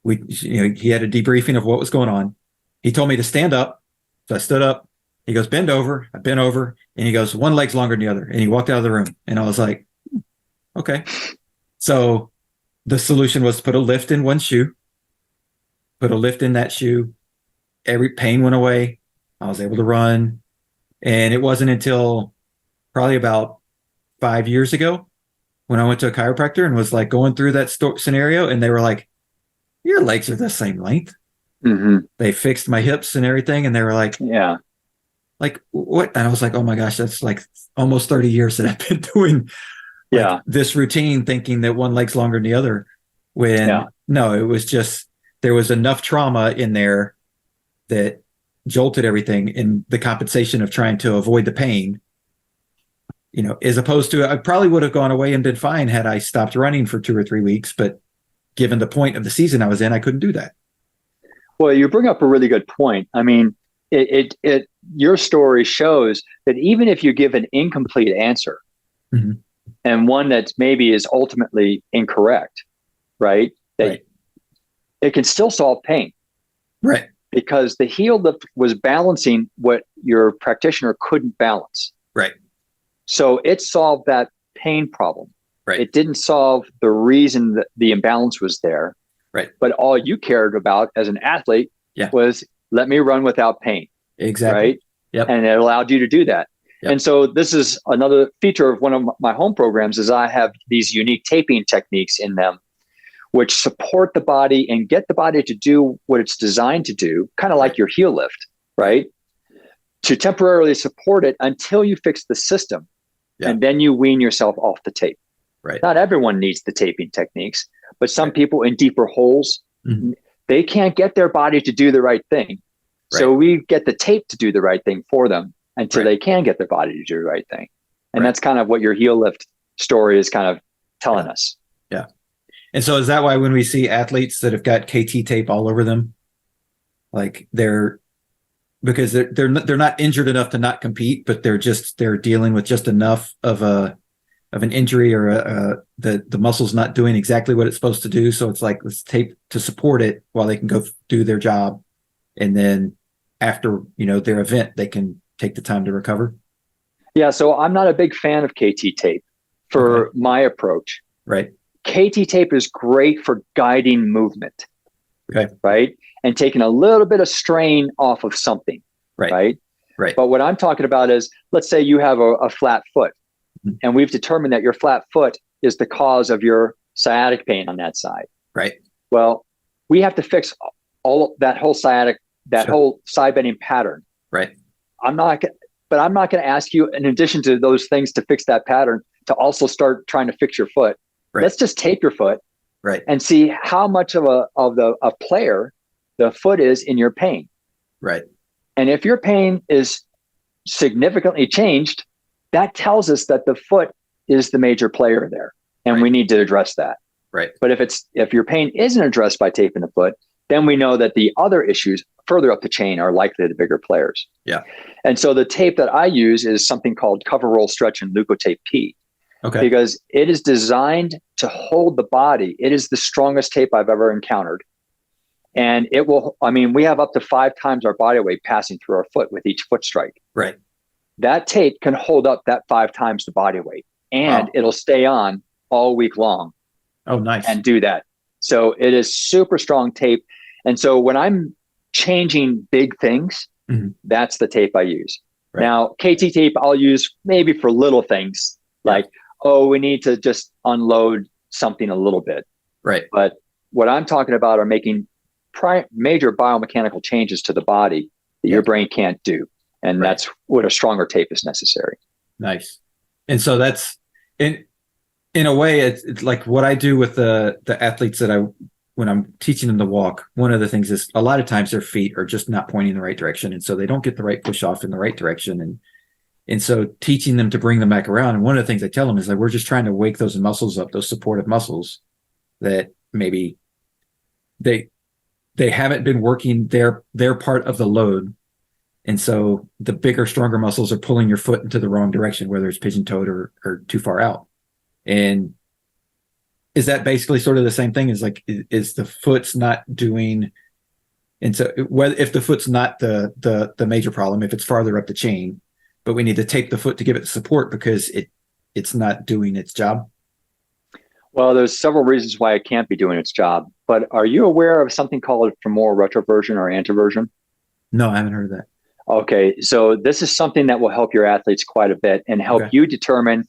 A: He had a debriefing of what was going on. He told me to stand up. So I stood up. He goes, bend over. I bent over, and he goes, one leg's longer than the other. And he walked out of the room, and I was like, okay. So the solution was to put a lift in one shoe, put a lift in that shoe. Every pain went away. I was able to run. And it wasn't until probably about 5 years ago when I went to a chiropractor and was like going through that scenario, and they were like, your legs are the same length. They fixed my hips and everything, and they were like, yeah, like what? And I was like, oh my gosh, that's like almost 30 years that I've been doing this routine, thinking that one leg's longer than the other, when no, it was just, there was enough trauma in there that jolted everything, in the compensation of trying to avoid the pain, as opposed to, I probably would have gone away and been fine had I stopped running for 2 or 3 weeks. But given the point of the season I was in, I couldn't do that.
B: Well, you bring up a really good point. I mean, your story shows that even if you give an incomplete answer, and one that maybe is ultimately incorrect, right? That it can still solve pain.
A: Right.
B: Because the heel lift was balancing what your practitioner couldn't balance.
A: Right.
B: So it solved that pain problem.
A: Right.
B: It didn't solve the reason that the imbalance was there.
A: Right.
B: But all you cared about as an athlete was, let me run without pain.
A: Exactly.
B: Right.
A: Yep.
B: And it allowed you to do that. Yep. And so this is another feature of one of my home programs, is I have these unique taping techniques in them, which support the body and get the body to do what it's designed to do, kind of like your heel lift, right? To temporarily support it until you fix the system. And then you wean yourself off the tape.
A: Right.
B: Not everyone needs the taping techniques, but some people in deeper holes, they can't get their body to do the right thing. So we get the tape to do the right thing for them until they can get their body to do the right thing. And that's kind of what your heel lift story is kind of telling us.
A: Yeah. And so is that why when we see athletes that have got KT tape all over them, like because they're not injured enough to not compete, but they're dealing with just enough of an injury, or the muscle's not doing exactly what it's supposed to do. So it's like, let's tape to support it while they can go do their job. And then after, their event, they can take the time to recover.
B: Yeah. So I'm not a big fan of KT tape for my approach.
A: Right.
B: KT tape is great for guiding movement.
A: Okay.
B: Right. And taking a little bit of strain off of something.
A: Right.
B: Right.
A: Right.
B: But what I'm talking about is, let's say you have a flat foot, and we've determined that your flat foot is the cause of your sciatic pain on that side.
A: Right.
B: Well, we have to fix all that whole sciatic, that whole side bending pattern.
A: Right.
B: I'm not going to ask you, in addition to those things to fix that pattern, to also start trying to fix your foot.
A: Right.
B: Let's just tape your foot,
A: right,
B: and see how much of a player the foot is in your pain.
A: Right.
B: And if your pain is significantly changed, that tells us that the foot is the major player there, and we need to address that.
A: Right.
B: But if your pain isn't addressed by taping the foot, then we know that the other issues further up the chain are likely the bigger players.
A: Yeah.
B: And so the tape that I use is something called Cover Roll Stretch and Leukotape P.
A: Okay.
B: Because it is designed to hold the body. It is the strongest tape I've ever encountered. And it will, we have up to 5 times our body weight passing through our foot with each foot strike.
A: Right.
B: That tape can hold up that 5 times the body weight, and it'll stay on all week long.
A: Oh, nice.
B: And do that. So it is super strong tape. And so when I'm changing big things, that's the tape I use. Right. Now, KT tape I'll use maybe for little things like, we need to just unload something a little bit.
A: Right.
B: But what I'm talking about are making major biomechanical changes to the body that your brain can't do. And that's what a stronger tape is necessary.
A: Nice. And so that's in a way, it's like what I do with the athletes that when I'm teaching them to walk, one of the things is a lot of times their feet are just not pointing in the right direction. And so they don't get the right push off in the right direction. And so teaching them to bring them back around. And one of the things I tell them is like, we're just trying to wake those muscles up, those supportive muscles that maybe they haven't been working their part of the load. And so the bigger, stronger muscles are pulling your foot into the wrong direction, whether it's pigeon-toed or too far out. And is that basically sort of the same thing? Is like, is the foot's not doing, and so if the foot's not the major problem, if it's farther up the chain, but we need to tape the foot to give it support because it's not doing its job?
B: Well, there's several reasons why it can't be doing its job, but are you aware of something called femoral retroversion or anteversion?
A: No, I haven't heard of that.
B: Okay, so this is something that will help your athletes quite a bit and help you determine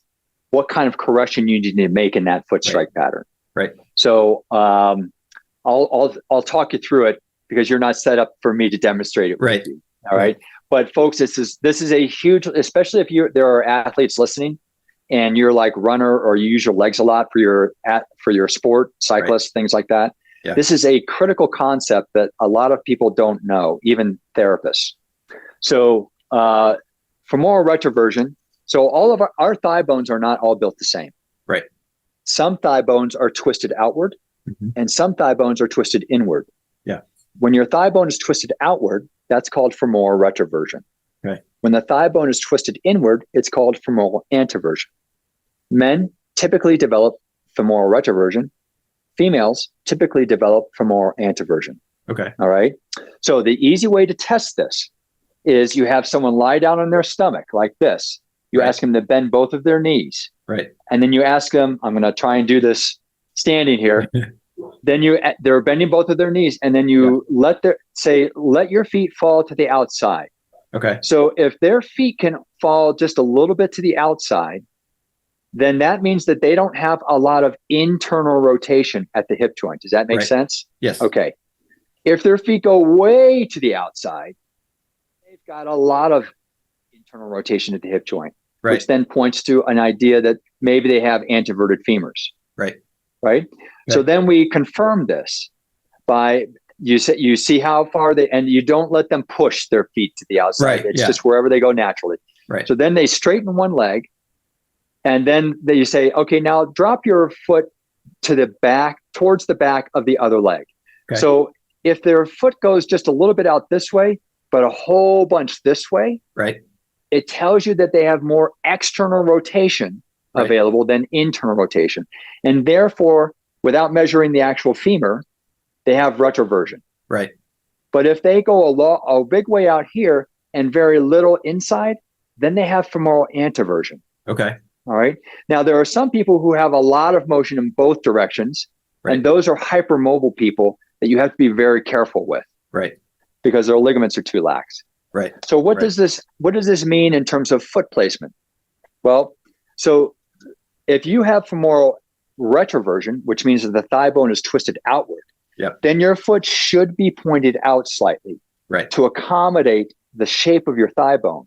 B: what kind of correction you need to make in that foot strike pattern.
A: Right.
B: So I'll talk you through it because you're not set up for me to demonstrate it.
A: Right.
B: With you, all right. But folks, this is a huge, especially if there are athletes listening and you're like runner or you use your legs a lot for your sport, cyclists, things like that. Yeah. This is a critical concept that a lot of people don't know, even therapists. So femoral retroversion. So all of our thigh bones are not all built the same.
A: Right.
B: Some thigh bones are twisted outward and some thigh bones are twisted inward.
A: Yeah.
B: When your thigh bone is twisted outward, that's called femoral retroversion.
A: Right.
B: When the thigh bone is twisted inward, it's called femoral anteversion. Men typically develop femoral retroversion. Females typically develop femoral anteversion.
A: Okay.
B: All right. So the easy way to test this is you have someone lie down on their stomach like this. You ask them to bend both of their knees.
A: Right.
B: And then you ask them, I'm going to try and do this standing here. Then they're bending both of their knees, and then you let your feet fall to the outside.
A: Okay.
B: So if their feet can fall just a little bit to the outside, then that means that they don't have a lot of internal rotation at the hip joint. Does that make sense?
A: Yes.
B: Okay. If their feet go way to the outside, they've got a lot of internal rotation at the hip joint, which then points to an idea that maybe they have anteverted femurs. Right. So then we confirm this by you see how far and you don't let them push their feet to the outside. It's just wherever they go naturally. Right. So then they straighten one leg, and then you say, okay, now drop your foot to the back, towards the back of the other leg. Okay. So if their foot goes just a little bit out this way, but a whole bunch this way, it tells you that they have more external rotation available than internal rotation. And therefore, without measuring the actual femur, they have retroversion. Right. But if they go a big way out here and very little inside, then they have femoral anteversion.
A: Okay.
B: All right. Now, there are some people who have a lot of motion in both directions, and those are hypermobile people that you have to be very careful with.
A: Right.
B: Because their ligaments are too lax.
A: Right.
B: So what does this mean in terms of foot placement? Well, so if you have femoral retroversion, which means that the thigh bone is twisted outward, then your foot should be pointed out slightly to accommodate the shape of your thigh bone.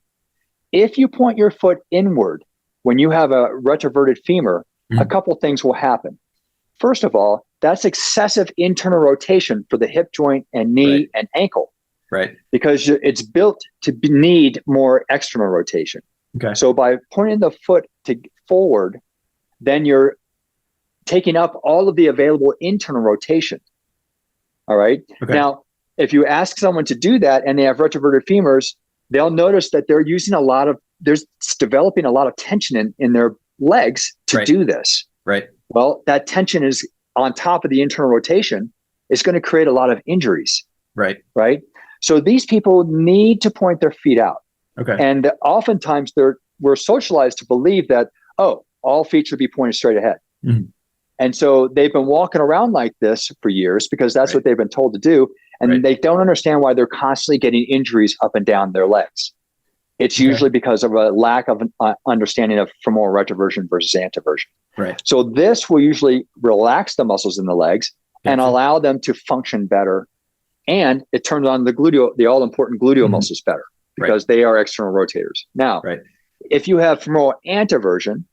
B: If you point your foot inward when you have a retroverted femur, a couple things will happen. First of all, that's excessive internal rotation for the hip joint and knee and ankle.
A: Right.
B: Because it's built to need more external rotation.
A: Okay.
B: So by pointing the foot forward, then you're taking up all of the available internal rotation. All right. Okay. Now, if you ask someone to do that and they have retroverted femurs, they'll notice that they're using there's developing a lot of tension in their legs to do this.
A: Right.
B: Well, that tension is on top of the internal rotation. It's going to create a lot of injuries. Right. Right. So these people need to point their feet out. Okay. And oftentimes we're socialized to believe that, all feet should be pointed straight ahead. Mm-hmm. And so they've been walking around like this for years because that's what they've been told to do. And they don't understand why they're constantly getting injuries up and down their legs. It's usually because of a lack of understanding of femoral retroversion versus anteversion. Right. So this will usually relax the muscles in the legs and allow them to function better. And it turns on the all-important gluteal muscles better because they are external rotators. Now, if you have femoral anteversion,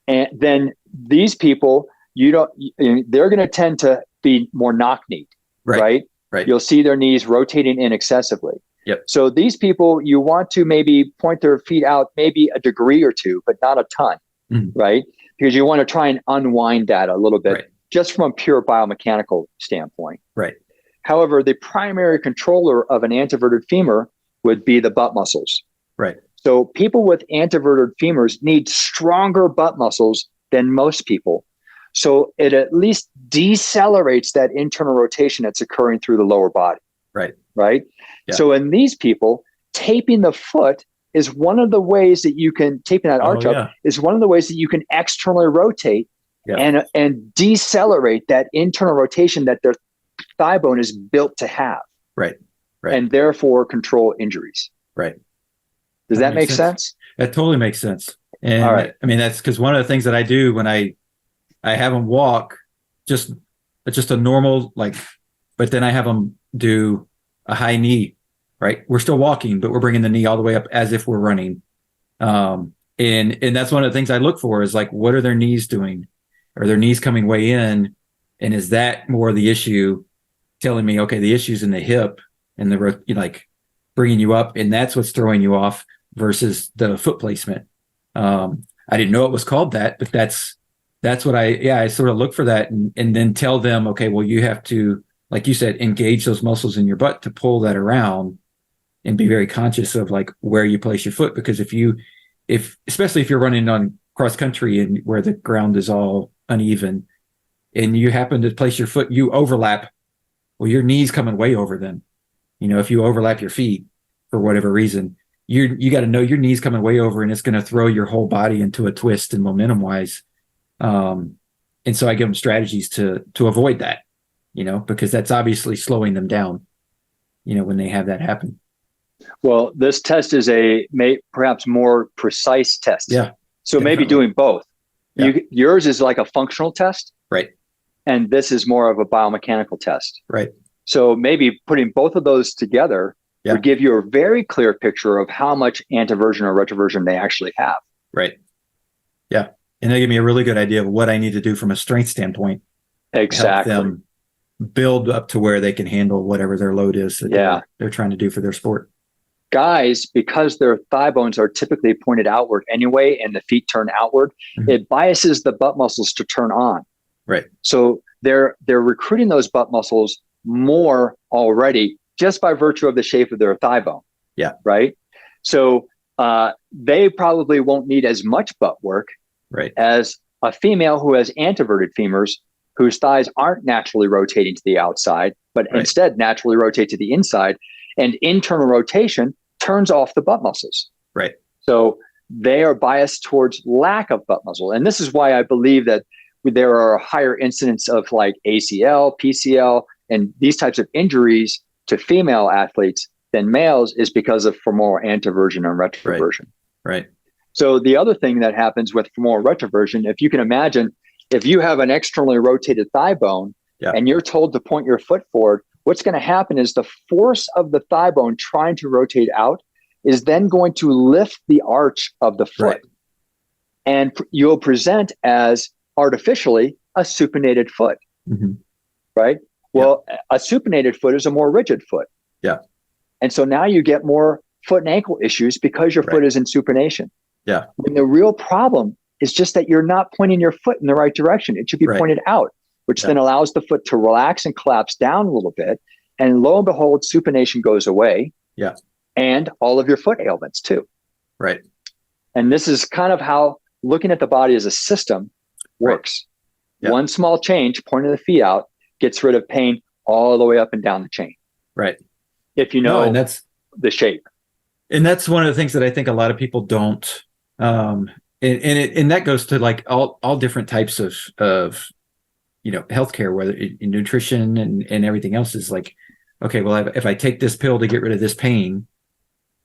B: and then these people, they're going to tend to be more knock-kneed, right? You'll see their knees rotating in excessively. Yep. So these people, you want to maybe point their feet out maybe a degree or two, but not a ton, right? Because you want to try and unwind that a little bit just from a pure biomechanical standpoint. Right. However, the primary controller of an anteverted femur would be the butt muscles. Right. So people with anteverted femurs need stronger butt muscles than most people. So it at least decelerates that internal rotation that's occurring through the lower body. Right. Right. Yeah. So in these people, taping the foot is one of the ways that you can, taping that arch up is one of the ways that you can externally rotate and decelerate that internal rotation that their thigh bone is built to have. Right. Right. And therefore control injuries. Right. Does that make sense?
A: That totally makes sense. And I mean, that's because one of the things that I do when I have them walk, just a normal, but then I have them do a high knee, right? We're still walking, but we're bringing the knee all the way up as if we're running. And that's one of the things I look for is what are their knees doing? Are their knees coming way in? And is that more the issue telling me, okay, the issue's in the hip and bringing you up, and that's what's throwing you off versus the foot placement. I didn't know it was called that, but that's what I sort of look for that and then tell them, okay, well, you have to, like you said, engage those muscles in your butt to pull that around and be very conscious of where you place your foot. Because especially if you're running on cross country and where the ground is all uneven and you happen to place your foot, you overlap, well, your knee's coming way over them. If you overlap your feet for whatever reason, you got to know your knee's coming way over and it's going to throw your whole body into a twist and momentum wise. And so I give them strategies to avoid that, because that's obviously slowing them down, when they have that happen.
B: Well, this test is perhaps more precise test. Yeah. So definitely. Maybe doing both. Yeah. Yours is like a functional test. Right. And this is more of a biomechanical test. Right. So maybe putting both of those together would give you a very clear picture of how much anteversion or retroversion they actually have. Right.
A: Yeah. And they give me a really good idea of what I need to do from a strength standpoint.
B: Exactly.
A: Help them build up to where they can handle whatever their load is that they're trying to do for their sport.
B: Guys, because their thigh bones are typically pointed outward anyway, and the feet turn outward, it biases the butt muscles to turn on. Right. So they're recruiting those butt muscles more already just by virtue of the shape of their thigh bone. Yeah. Right. So they probably won't need as much butt work as a female who has anteverted femurs, whose thighs aren't naturally rotating to the outside, but instead naturally rotate to the inside, and internal rotation turns off the butt muscles. Right. So they are biased towards lack of butt muscle. And this is why I believe that there are a higher incidence of like ACL, PCL, and these types of injuries to female athletes than males, is because of femoral anteversion and retroversion.
A: Right.
B: So the other thing that happens with femoral retroversion, if you can imagine, if you have an externally rotated thigh bone and you're told to point your foot forward, what's going to happen is the force of the thigh bone trying to rotate out is then going to lift the arch of the foot. Right. And you'll present as artificially a supinated foot. Mm-hmm. Right? Well, a supinated foot is a more rigid foot.
A: Yeah.
B: And so now you get more foot and ankle issues because your foot is in supination.
A: Yeah.
B: When the real problem is just that you're not pointing your foot in the right direction. It should be pointed out, which then allows the foot to relax and collapse down a little bit. And lo and behold, supination goes away.
A: Yeah.
B: And all of your foot ailments too.
A: Right.
B: And this is kind of how looking at the body as a system works. Right. One small change, pointing the feet out, gets rid of pain all the way up and down the chain.
A: Right.
B: If you know
A: and that's
B: the shape.
A: And that's one of the things that I think a lot of people don't. And that goes to like all different types of healthcare, whether in nutrition and everything else is like, okay, well, if I take this pill to get rid of this pain,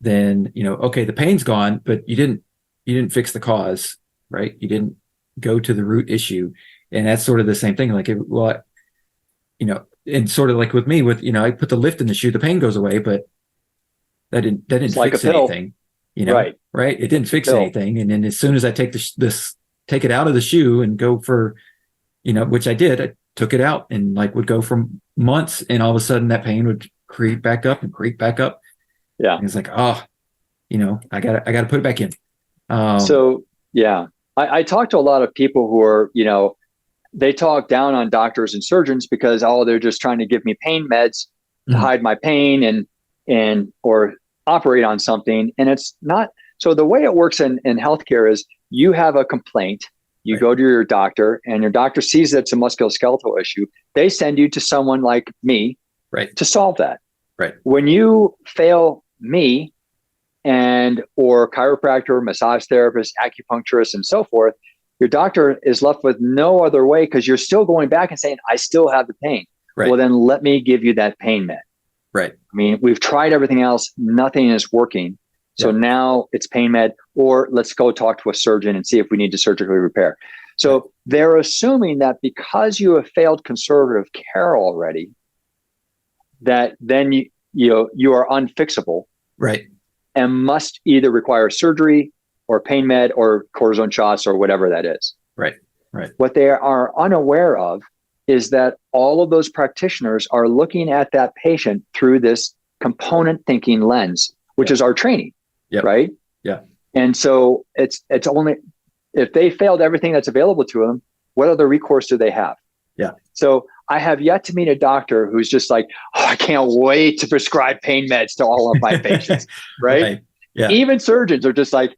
A: then, okay, the pain's gone, but you didn't fix the cause, right? You didn't go to the root issue. And that's sort of the same thing. Like, and sort of like with me, I put the lift in the shoe, the pain goes away, but that didn't fix anything, right? It didn't fix anything. And then as soon as I take take it out of the shoe and go for, which I did, I took it out and like would go for months, and all of a sudden that pain would creep back up. Yeah. And it's like, I gotta put it back in.
B: I talk to a lot of people who are, they talk down on doctors and surgeons because, they're just trying to give me pain meds to hide my pain and or operate on something. And it's not. So the way it works in healthcare is you have a complaint, you go to your doctor, and your doctor sees that it's a musculoskeletal issue. They send you to someone like me to solve that.
A: Right.
B: When you fail me or chiropractor, massage therapist, acupuncturist, and so forth, your doctor is left with no other way, because you're still going back and saying, I still have the pain.
A: Right.
B: Well, then let me give you that pain med.
A: Right.
B: I mean, we've tried everything else. Nothing is working. So now it's pain med, or let's go talk to a surgeon and see if we need to surgically repair. So they're assuming that because you have failed conservative care already, that then you are unfixable.
A: Right.
B: And must either require surgery or pain med or cortisone shots or whatever that is.
A: Right. Right.
B: What they are unaware of is that all of those practitioners are looking at that patient through this component thinking lens, which is our training.
A: Yep.
B: Right.
A: Yeah.
B: And so it's only if they failed everything that's available to them, what other recourse do they have?
A: Yeah.
B: So I have yet to meet a doctor who's just like, I can't wait to prescribe pain meds to all of my patients. Right.
A: Yeah.
B: Even surgeons are just like,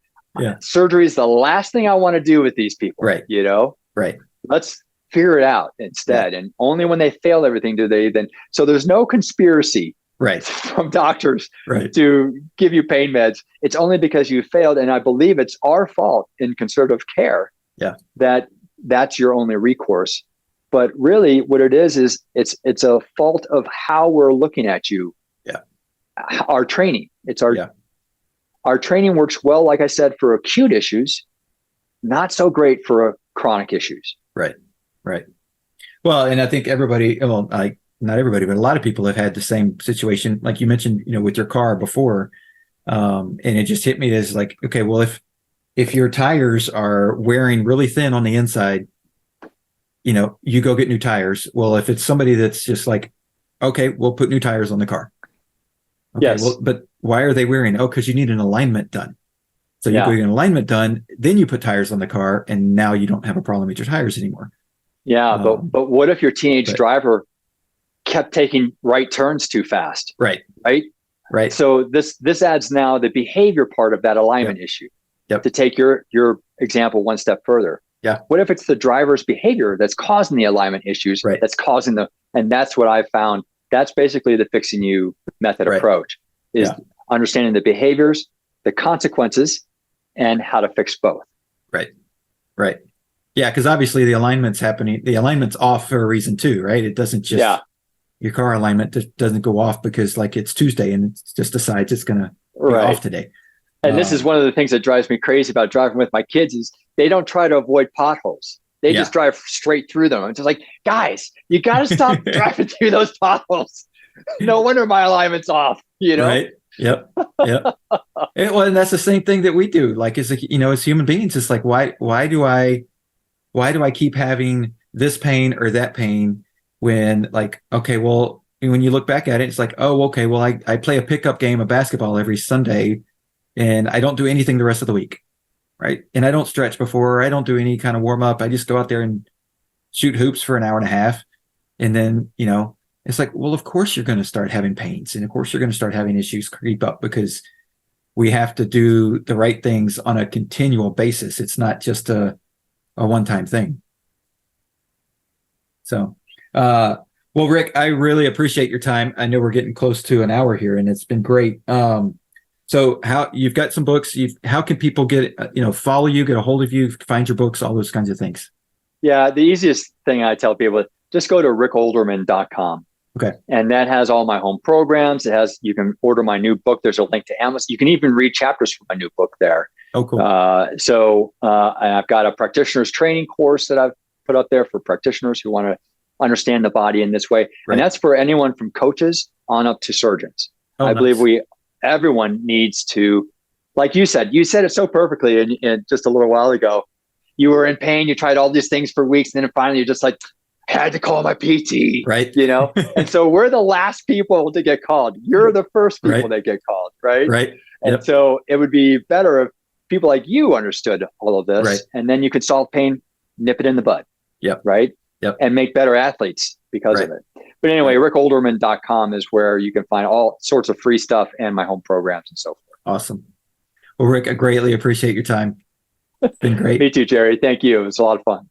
B: surgery is the last thing I want to do with these people.
A: Right. Right.
B: Let's figure it out instead. Yeah. And only when they fail everything do they then. So there's no conspiracy from doctors to give you pain meds. It's only because you failed. And I believe it's our fault in conservative care that that's your only recourse. But really what it is it's a fault of how we're looking at you.
A: Yeah.
B: Our training. Our training works well, like I said, for acute issues, not so great for chronic issues.
A: Right. Right. Well, and I think not everybody, but a lot of people have had the same situation, like you mentioned, with your car before. And it just hit me as like, okay, well, if your tires are wearing really thin on the inside, you go get new tires. Well, if it's somebody that's just like, okay, we'll put new tires on the car. Okay,
B: yes.
A: Well, but why are they wearing? Oh, because you need an alignment done. So you go get an alignment done, then you put tires on the car, and now you don't have a problem with your tires anymore.
B: Yeah, but what if your teenage driver kept taking right turns too fast?
A: Right.
B: So this adds now the behavior part of that alignment issue. To take your example one step further.
A: Yeah.
B: What if it's the driver's behavior that's causing the alignment issues?
A: Right.
B: That's causing and that's what I found. That's basically the fixing you method approach is understanding the behaviors, the consequences, and how to fix both.
A: Right. Right. Yeah. Because obviously the alignment's off for a reason too, right? It doesn't just, your car alignment just doesn't go off because like it's Tuesday and it just decides it's going to be off today.
B: And this is one of the things that drives me crazy about driving with my kids is they don't try to avoid potholes. They just drive straight through them. It's just like, guys, you got to stop driving through those potholes. No wonder my alignment's off,
A: Right. Yep. Yep. And that's the same thing that we do. Like, as human beings, it's like, why do I keep having this pain or that pain when, like, okay, well, when you look back at it, it's like, oh, okay, well, I play a pickup game of basketball every Sunday and I don't do anything the rest of the week. Right. And I don't stretch before, I don't do any kind of warm up. I just go out there and shoot hoops for an hour and a half. And then, it's like, well, of course you're going to start having pains. And of course you're going to start having issues creep up because we have to do the right things on a continual basis. It's not just a one-time thing. So, well, Rick, I really appreciate your time. I know we're getting close to an hour here and it's been great. So how you've got some books, how can people get, follow you, get a hold of you, find your books, all those kinds of things?
B: Yeah. The easiest thing I tell people, just go to rickolderman.com.
A: Okay.
B: And that has all my home programs. You can order my new book. There's a link to Amazon. You can even read chapters from my new book there.
A: Oh, cool.
B: So I've got a practitioner's training course that I've put up there for practitioners who want to understand the body in this way. Right. And that's for anyone from coaches on up to surgeons. Oh, I believe everyone needs to, like you said it so perfectly in just a little while ago. You were in pain. You tried all these things for weeks. And then finally you're just like, I had to call my PT,
A: right?
B: And so we're the last people to get called. You're the first people that get called, right?
A: Right.
B: And so it would be better if people like you understood all of this,
A: right.
B: And then you could solve pain, nip it in the bud.
A: Yep.
B: Right.
A: Yep.
B: And make better athletes because of it. But anyway, rickolderman.com is where you can find all sorts of free stuff and my home programs and so forth.
A: Awesome. Well, Rick, I greatly appreciate your time. It's been great.
B: Me too, Jerry. Thank you. It was a lot of fun.